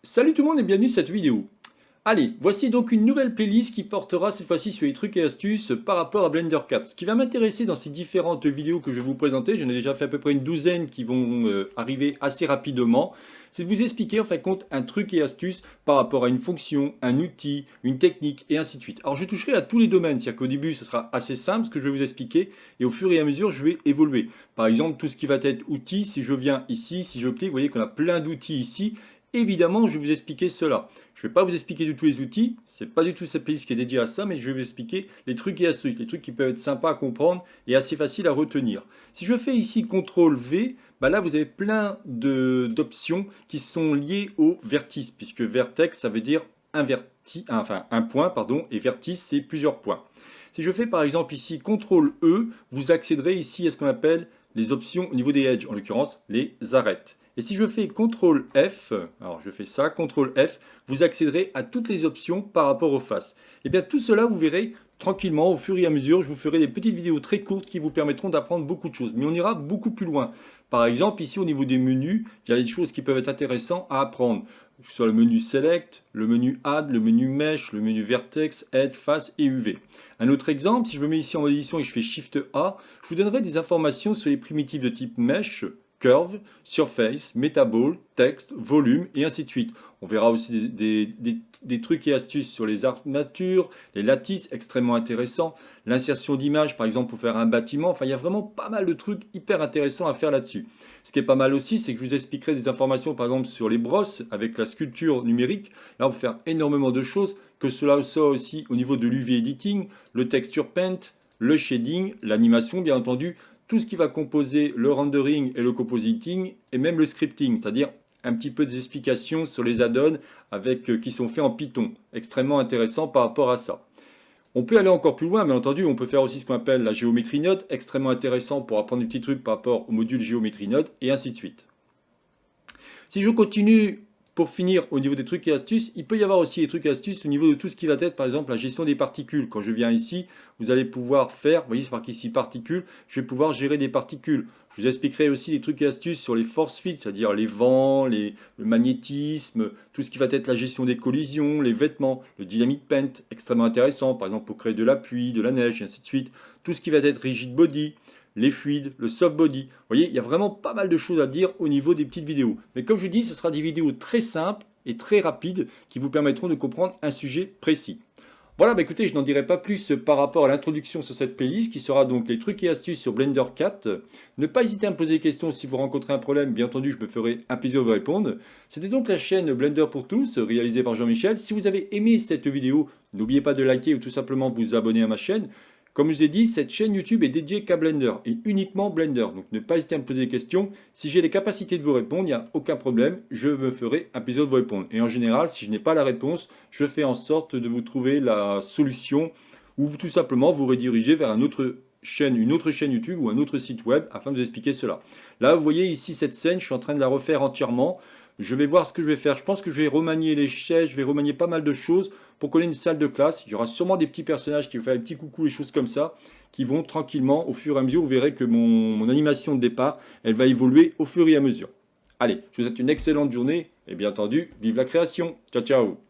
Salut tout le monde et bienvenue sur cette vidéo. Allez, voici donc une nouvelle playlist qui portera cette fois-ci sur les trucs et astuces par rapport à Blender 4. Ce qui va m'intéresser dans ces différentes vidéos que je vais vous présenter, j'en ai déjà fait à peu près une douzaine qui vont arriver assez rapidement, c'est de vous expliquer en fin de compte un truc et astuce par rapport à une fonction, un outil, une technique et ainsi de suite. Alors je toucherai à tous les domaines, c'est-à-dire qu'au début ce sera assez simple ce que je vais vous expliquer et au fur et à mesure je vais évoluer. Par exemple tout ce qui va être outils, si je viens ici, si je clique, vous voyez qu'on a plein d'outils ici. Évidemment, je vais vous expliquer cela. Je ne vais pas vous expliquer du tout les outils, c'est pas du tout cette playlist qui est dédiée à ça, mais je vais vous expliquer les trucs et astuces, les trucs qui peuvent être sympas à comprendre et assez faciles à retenir. Si je fais ici CTRL V, bah là vous avez plein d'options qui sont liées au vertice, puisque vertex ça veut dire un point, pardon, et vertice c'est plusieurs points. Si je fais par exemple ici CTRL E, vous accéderez ici à ce qu'on appelle les options au niveau des edges, en l'occurrence les arêtes. Et si je fais CTRL F, alors je fais ça, CTRL F, vous accéderez à toutes les options par rapport aux faces. Et bien tout cela, vous verrez tranquillement, au fur et à mesure, je vous ferai des petites vidéos très courtes qui vous permettront d'apprendre beaucoup de choses. Mais on ira beaucoup plus loin. Par exemple, ici au niveau des menus, il y a des choses qui peuvent être intéressantes à apprendre. Sur le menu Select, le menu Add, le menu Mesh, le menu Vertex, Edge, Face et UV. Un autre exemple, si je me mets ici en mode édition et je fais Shift A, je vous donnerai des informations sur les primitives de type Mesh, Curve, Surface, Metaball, Texte, Volume et ainsi de suite. On verra aussi des trucs et astuces sur les armatures, les lattices, extrêmement intéressants, l'insertion d'images par exemple pour faire un bâtiment. Enfin, il y a vraiment pas mal de trucs hyper intéressants à faire là-dessus. Ce qui est pas mal aussi, c'est que je vous expliquerai des informations par exemple sur les brosses avec la sculpture numérique. Là, on peut faire énormément de choses, que cela soit aussi au niveau de l'UV editing, le texture paint, le shading, l'animation bien entendu, tout ce qui va composer le rendering et le compositing et même le scripting, c'est-à-dire un petit peu des explications sur les add-ons qui sont faits en Python. Extrêmement intéressant par rapport à ça. On peut aller encore plus loin, bien entendu, on peut faire aussi ce qu'on appelle la géométrie node, extrêmement intéressant pour apprendre des petits trucs par rapport au module géométrie node, et ainsi de suite. Si je continue pour finir au niveau des trucs et astuces, il peut y avoir aussi des trucs et astuces au niveau de tout ce qui va être par exemple la gestion des particules. Quand je viens ici, vous allez pouvoir faire, vous voyez c'est marqué ici particules, je vais pouvoir gérer des particules. Je vous expliquerai aussi des trucs et astuces sur les force fields, c'est-à-dire les vents, le magnétisme, tout ce qui va être la gestion des collisions, les vêtements, le dynamic paint, extrêmement intéressant, par exemple pour créer de la pluie, de la neige, et ainsi de suite. Tout ce qui va être rigid body, les fluides, le soft body. Vous voyez, il y a vraiment pas mal de choses à dire au niveau des petites vidéos. Mais comme je vous dis, ce sera des vidéos très simples et très rapides qui vous permettront de comprendre un sujet précis. Voilà, bah écoutez, je n'en dirai pas plus par rapport à l'introduction sur cette playlist qui sera donc les trucs et astuces sur Blender 4. Ne pas hésiter à me poser des questions si vous rencontrez un problème, bien entendu, je me ferai un plaisir de vous répondre. C'était donc la chaîne Blender pour tous, réalisée par Jean-Michel. Si vous avez aimé cette vidéo, n'oubliez pas de liker ou tout simplement vous abonner à ma chaîne. Comme je vous ai dit, cette chaîne YouTube est dédiée qu'à Blender et uniquement Blender. Donc ne pas hésiter à me poser des questions. Si j'ai les capacités de vous répondre, il n'y a aucun problème. Je me ferai un plaisir de vous répondre. Et en général, si je n'ai pas la réponse, je fais en sorte de vous trouver la solution ou tout simplement vous rediriger vers une autre chaîne YouTube ou un autre site web afin de vous expliquer cela. Là, vous voyez ici cette scène, je suis en train de la refaire entièrement. Je vais voir ce que je vais faire. Je pense que je vais remanier les chaises, je vais remanier pas mal de choses pour coller une salle de classe. Il y aura sûrement des petits personnages qui vont faire des petits coucous, des choses comme ça, qui vont tranquillement, au fur et à mesure, vous verrez que mon animation de départ, elle va évoluer au fur et à mesure. Allez, je vous souhaite une excellente journée et bien entendu, vive la création. Ciao, ciao.